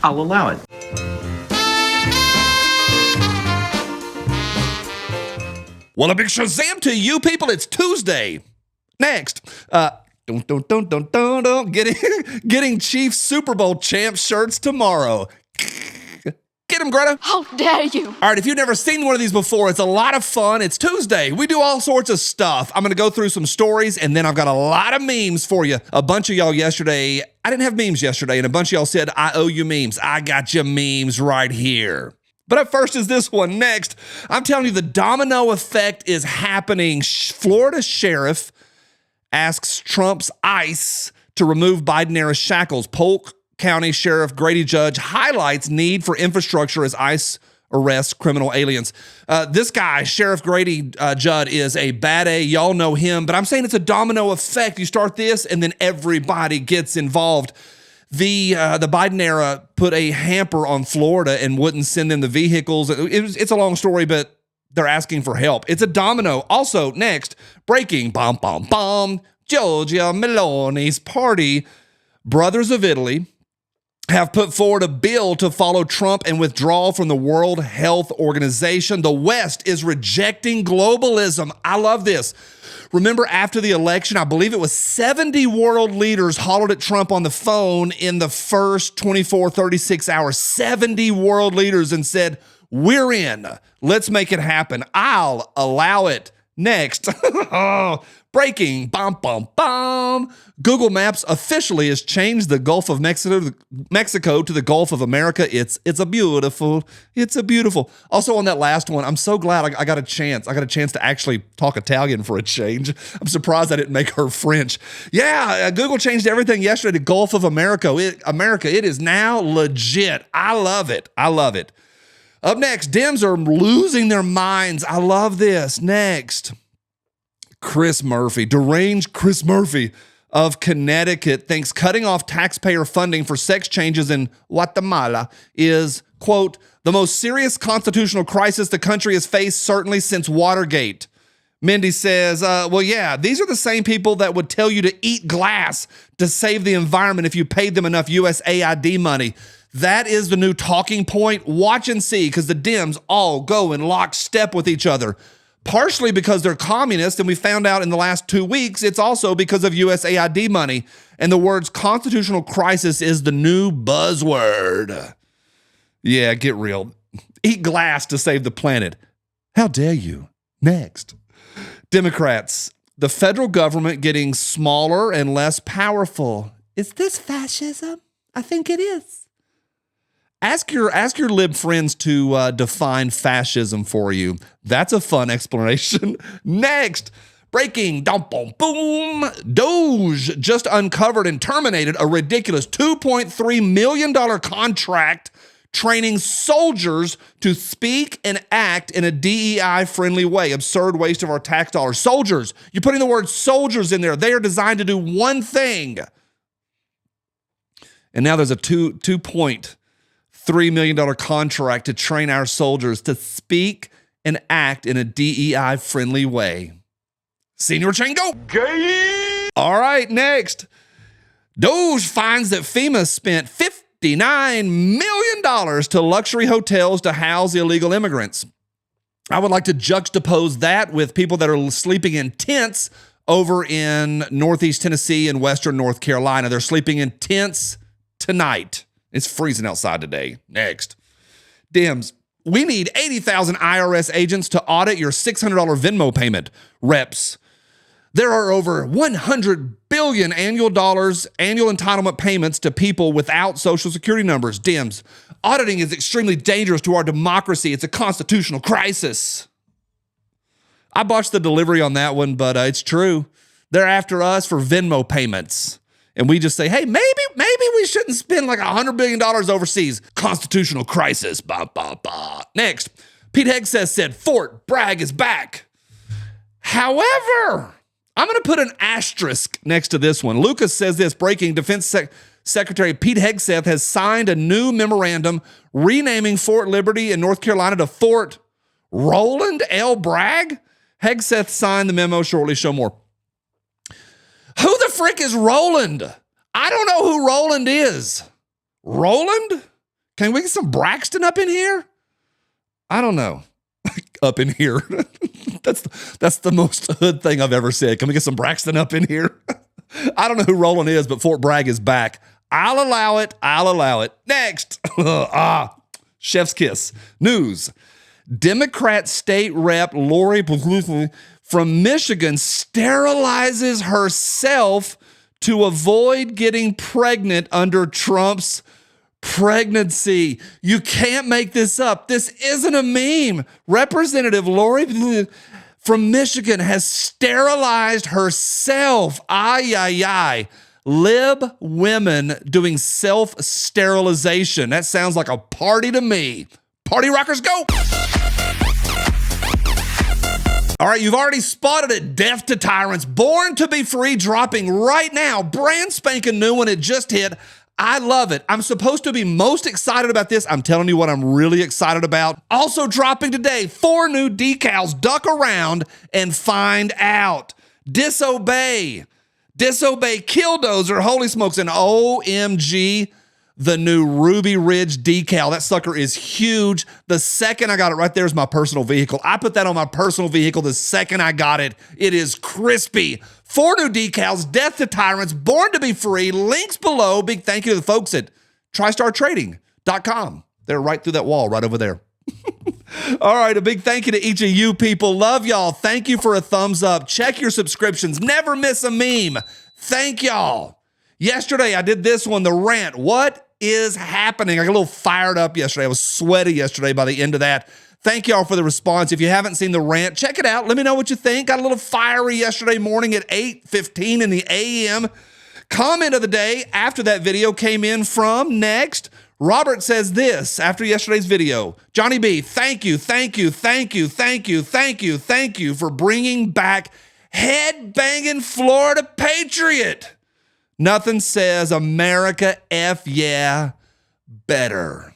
I'll allow it. Well, a big Shazam to you people. It's Tuesday. Next. Getting Chiefs Super Bowl champ shirts tomorrow. Get him, Greta. How dare you? All right, if you've never seen one of these before, it's a lot of fun. It's Tuesday. We do all sorts of stuff. I'm going to go through some stories, and then I've got a lot of memes for you. A bunch of y'all yesterday, I didn't have memes yesterday, and a bunch of y'all said, I owe you memes. I got your memes right here. But up first is this one. Next, I'm telling you, the domino effect is happening. Florida sheriff asks Trump's ICE to remove Biden-era shackles. Polk County Sheriff Grady Judge highlights need for infrastructure as ICE arrests criminal aliens. This guy, Sheriff Grady Judd, is a bad A. Y'all know him, but I'm saying it's a domino effect. You start this, and then everybody gets involved. The Biden era put a hamper on Florida and wouldn't send them the vehicles. It's a long story, but they're asking for help. It's a domino. Also, next, breaking, Giorgia Meloni's party, Brothers of Italy, have put forward a bill to follow Trump and withdraw from the World Health Organization. The West is rejecting globalism. I love this. Remember, after the election, I believe it was 70 world leaders hollered at Trump on the phone in the first 24, 36 hours. 70 world leaders and said, we're in. Let's make it happen. I'll allow it. Next. Breaking. Google Maps officially has changed the Gulf of Mexico to the Gulf of America. It's a beautiful. Also on that last one, I'm so glad I got a chance. I got a chance to actually talk Italian for a change. I'm surprised I didn't make her French. Yeah, Google changed everything yesterday to Gulf of America. It is now legit. I love it. Up next, Dems are losing their minds. I love this. Next, deranged Chris Murphy of Connecticut thinks cutting off taxpayer funding for sex changes in Guatemala is, quote, the most serious constitutional crisis the country has faced certainly since Watergate. Mindy says, well, yeah, these are the same people that would tell you to eat glass to save the environment if you paid them enough USAID money. That is the new talking point. Watch and see, because the Dems all go in lockstep with each other. Partially because they're communists, and we found out in the last 2 weeks, it's also because of USAID money. And the words constitutional crisis is the new buzzword. Yeah, get real. Eat glass to save the planet. How dare you? Next. Democrats, the federal government getting smaller and less powerful. Is this fascism? I think it is. Ask your lib friends to define fascism for you. That's a fun explanation. Next, breaking, boom. Doge just uncovered and terminated a ridiculous $2.3 million contract training soldiers to speak and act in a DEI-friendly way. Absurd waste of our tax dollars. Soldiers, you're putting the word soldiers in there. They are designed to do one thing. And now there's a $2.3 million contract to train our soldiers to speak and act in a DEI-friendly way. Senior chain, go! Gay! All right, next. Doge finds that FEMA spent $59 million to luxury hotels to house illegal immigrants. I would like to juxtapose that with people that are sleeping in tents over in Northeast Tennessee and Western North Carolina. They're sleeping in tents tonight. It's freezing outside today. Next. Dems, we need 80,000 IRS agents to audit your $600 Venmo payment. Reps, there are over 100 billion annual entitlement payments to people without social security numbers. Dems, auditing is extremely dangerous to our democracy. It's a constitutional crisis. I botched the delivery on that one, but it's true. They're after us for Venmo payments. And we just say, hey, maybe we shouldn't spend like $100 billion overseas. Constitutional crisis. Next, Pete Hegseth said Fort Bragg is back. However, I'm going to put an asterisk next to this one. Lucas says this, breaking, Defense Secretary Pete Hegseth has signed a new memorandum renaming Fort Liberty in North Carolina to Fort Roland L. Bragg. Hegseth signed the memo shortly. Show more. Who the frick is Roland? I don't know who Roland is. Roland? Can we get some Braxton up in here? I don't know. Up in here. That's the most hood thing I've ever said. Can we get some Braxton up in here? I don't know who Roland is, but Fort Bragg is back. I'll allow it. I'll allow it. Next. Chef's kiss. News. Democrat state rep Lori from Michigan sterilizes herself to avoid getting pregnant under Trump's pregnancy. You can't make this up. This isn't a meme. Representative Lori from Michigan has sterilized herself. Ay, ay, ay. Lib women doing self-sterilization. That sounds like a party to me. Party rockers, go! All right, you've already spotted it. Death to Tyrants, Born to be Free, dropping right now. Brand spanking new one. It just hit. I love it. I'm supposed to be most excited about this. I'm telling you what I'm really excited about. Also dropping today, 4 new decals. Duck around and find out. Disobey, Killdozer, holy smokes, and OMG, the new Ruby Ridge decal. That sucker is huge. The second I got it, right there is my personal vehicle. I put that on my personal vehicle the second I got it. It is crispy. 4 new decals, Death to Tyrants, Born to be Free. Links below. Big thank you to the folks at TristarTrading.com. They're right through that wall right over there. All right, a big thank you to each of you people. Love y'all. Thank you for a thumbs up. Check your subscriptions. Never miss a meme. Thank y'all. Yesterday, I did this one, the rant. What is happening? I got a little fired up yesterday. I was sweaty yesterday by the end of that. Thank y'all for the response. If you haven't seen the rant, check it out. Let me know what you think. Got a little fiery yesterday morning at 8:15 in the a.m. Comment of the day after that video came in from next. Robert says this after yesterday's video. Johnny B, thank you for bringing back head-banging Florida Patriot. Nothing says America F yeah better.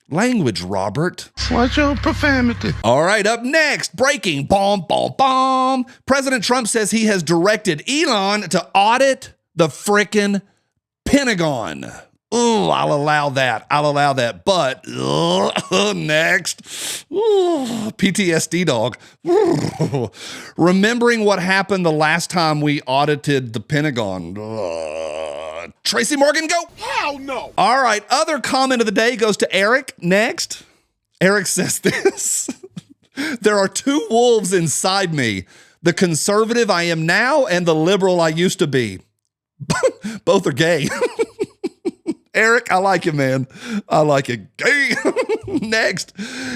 Language, Robert. Watch your profanity. All right, up next, breaking, bomb. President Trump says he has directed Elon to audit the frickin' Pentagon. Ooh, I'll allow that. But next, PTSD dog. Remembering what happened the last time we audited the Pentagon. Tracy Morgan, go. Hell no. All right, other comment of the day goes to Eric. Next, Eric says this. There are 2 wolves inside me. The conservative I am now and the liberal I used to be. Both are gay. Eric, I like you, man. I like it. Gay. Next,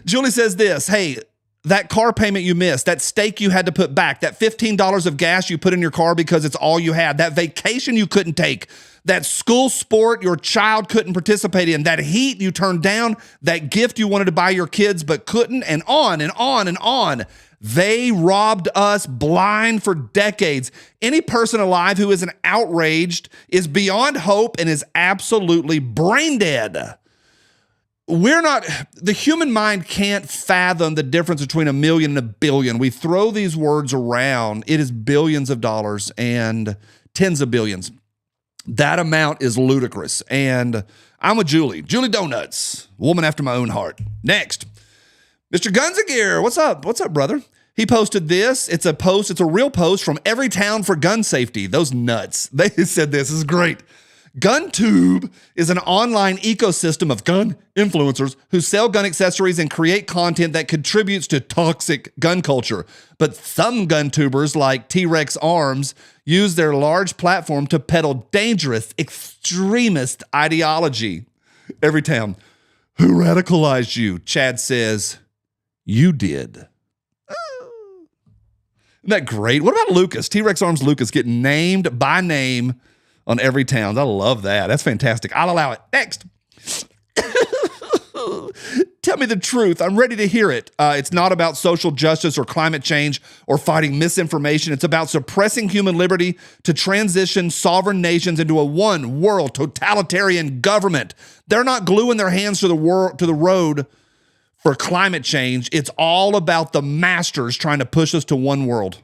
Julie says this. Hey, that car payment you missed, that steak you had to put back, that $15 of gas you put in your car because it's all you had, that vacation you couldn't take, that school sport your child couldn't participate in, that heat you turned down, that gift you wanted to buy your kids but couldn't, and on and on and on. They robbed us blind for decades. Any person alive who isn't outraged is beyond hope and is absolutely brain dead. The human mind can't fathom the difference between 1 million and 1 billion. We throw these words around. It is billions of dollars and tens of billions. That amount is ludicrous. And I'm with Julie. Julie Donuts, woman after my own heart. Next, Mr. Guns and Gear. What's up? What's up, brother? He posted this. It's a real post from Every Town for Gun Safety. Those nuts. They said this is great. GunTube is an online ecosystem of gun influencers who sell gun accessories and create content that contributes to toxic gun culture. But some GunTubers, like T-Rex Arms, use their large platform to peddle dangerous, extremist ideology. Every Town. Who radicalized you? Chad says, you did. Isn't that great? What about Lucas? T-Rex Arms Lucas getting named by name on Every Town. I love that. That's fantastic. I'll allow it. Next. Tell me the truth. I'm ready to hear it. It's not about social justice or climate change or fighting misinformation. It's about suppressing human liberty to transition sovereign nations into a one world totalitarian government. They're not gluing their hands to the road for climate change. It's all about the masters trying to push us to one world.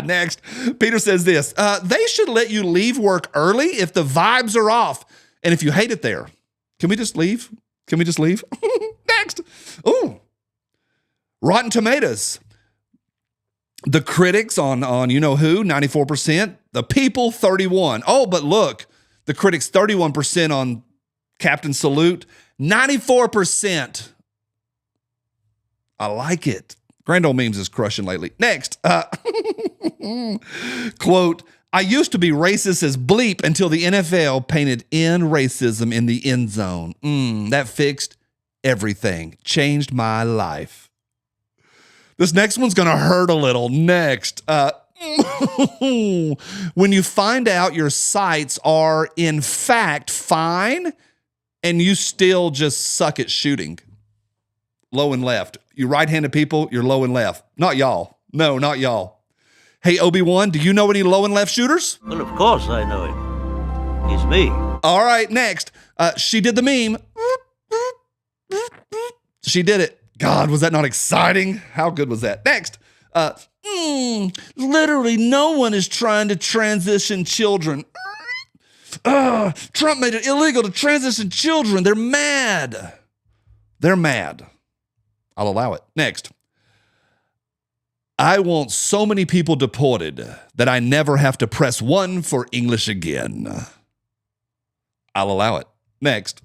Next, Peter says this. They should let you leave work early if the vibes are off. And if you hate it there, can we just leave? Can we just leave? Next. Ooh. Rotten Tomatoes. The critics on you know who, 94%. The people, 31%. Oh, but look, the critics, 31% on Captain Salute, 94%. I like it. Grand Old Memes is crushing lately. Next. Quote, I used to be racist as bleep until the NFL painted in racism in the end zone. That fixed everything. Changed my life. This next one's going to hurt a little. Next. When you find out your sights are in fact fine and you still just suck at shooting. Low and left. You right-handed people, you're low and left. Not y'all. No, not y'all. Hey, Obi-Wan, do you know any low and left shooters? Well, of course I know him. He's me. All right, next. She did the meme. She did it. God, was that not exciting? How good was that? Next. Literally no one is trying to transition children. Trump made it illegal to transition children. They're mad. They're mad. I'll allow it. Next. I want so many people deported that I never have to press 1 for English again. I'll allow it. Next.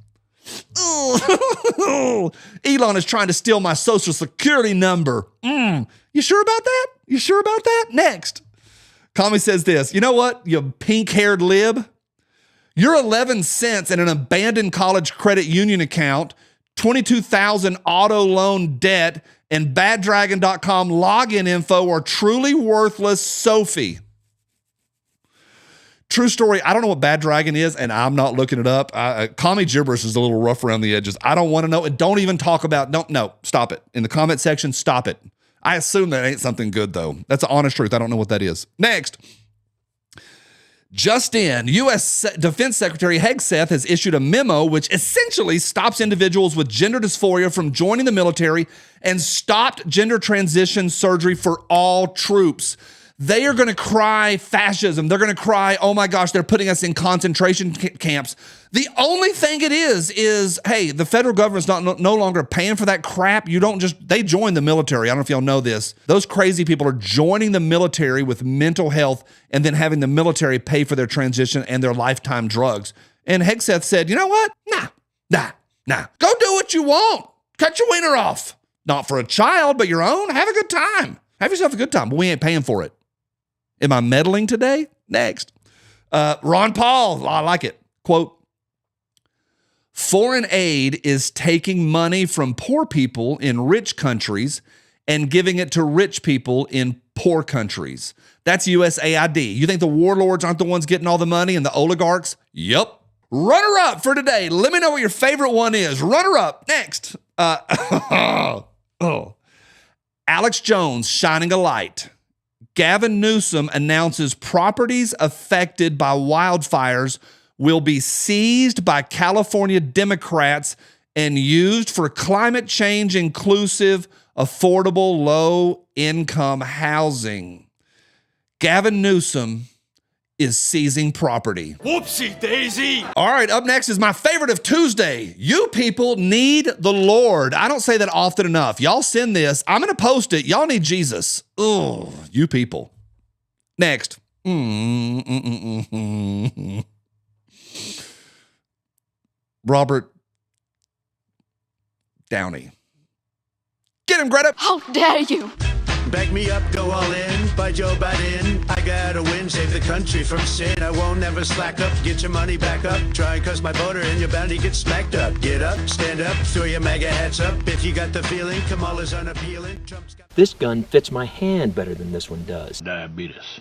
Elon is trying to steal my social security number. You sure about that? You sure about that? Next. Commie says this. You know what, you pink-haired lib? Your 11 cents in an abandoned college credit union account, 22,000 auto loan debt, and baddragon.com login info are truly worthless, Sophie. True story, I don't know what Bad Dragon is, and I'm not looking it up. Commie gibberish is a little rough around the edges. I don't want to know. And don't even talk about, stop it. In the comment section, stop it. I assume that ain't something good, though. That's the honest truth. I don't know what that is. Next. Just in, U.S. Defense Secretary Hegseth has issued a memo which essentially stops individuals with gender dysphoria from joining the military and stopped gender transition surgery for all troops. They are going to cry fascism. They're going to cry, oh my gosh, they're putting us in concentration camps. The only thing it is, hey, the federal government's no longer paying for that crap. They join the military. I don't know if y'all know this. Those crazy people are joining the military with mental health and then having the military pay for their transition and their lifetime drugs. And Hegseth said, you know what? Nah. Go do what you want. Cut your wiener off. Not for a child, but your own. Have a good time. Have yourself a good time, but we ain't paying for it. Am I meddling today? Next. Ron Paul, I like it. Quote, foreign aid is taking money from poor people in rich countries and giving it to rich people in poor countries. That's USAID. You think the warlords aren't the ones getting all the money and the oligarchs? Yep. Runner up for today. Let me know what your favorite one is. Runner up. Next. Alex Jones shining a light. Gavin Newsom announces properties affected by wildfires will be seized by California Democrats and used for climate change inclusive, affordable, low-income housing. Gavin Newsom is seizing property. Whoopsie daisy. All right, up next is my favorite of Tuesday. You people need the Lord. I don't say that often enough. Y'all send this. I'm going to post it. Y'all need Jesus. Ugh, you people. Next. Robert Downey. Get him, Greta. How dare you? Back me up, go all in, by Joe Biden. I gotta win, save the country from sin. I won't never slack up, get your money back up. Try and cuss my voter and your bounty gets smacked up. Get up, stand up, throw your MAGA hats up. If you got the feeling, Kamala's unappealing. This gun fits my hand better than this one does. Diabetes.